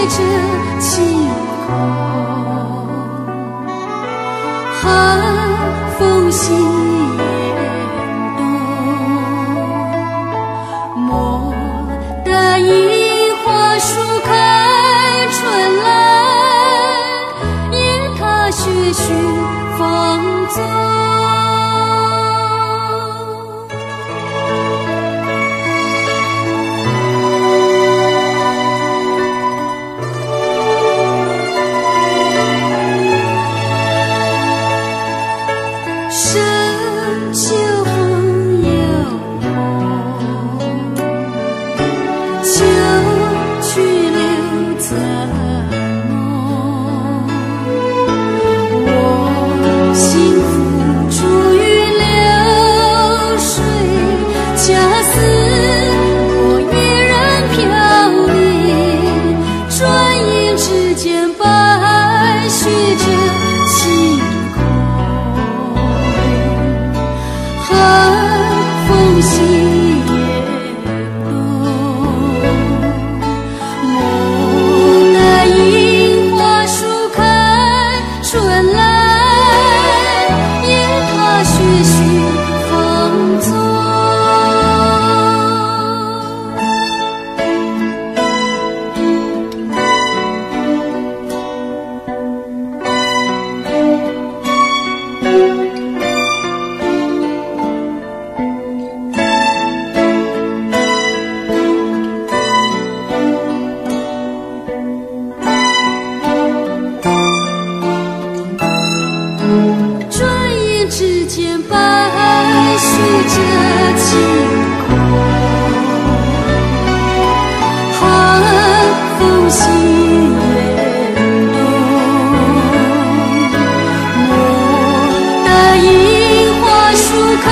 着晴空，寒风袭严冬，莫待樱花树开春来，雁踏雪絮放纵。深秋风又红，秋去留怎浓？我心付诸于流水，恰似我一人飘零，转眼之间白雪着晴空。寒风袭严冬，莫待樱花树开春来，雁踏雪絮放纵。转眼之间白雪着晴空，寒风袭严冬，莫待樱花树开